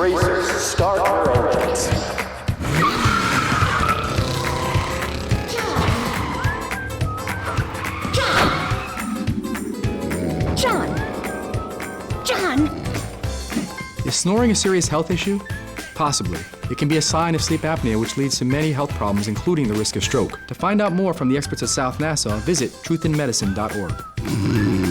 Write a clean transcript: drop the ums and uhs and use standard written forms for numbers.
Racers, start your engines. John! Is snoring a serious health issue? Possibly. It can be a sign of sleep apnea, which leads to many health problems, including the risk of stroke. To find out more from the experts at South Nassau, visit truthinmedicine.org.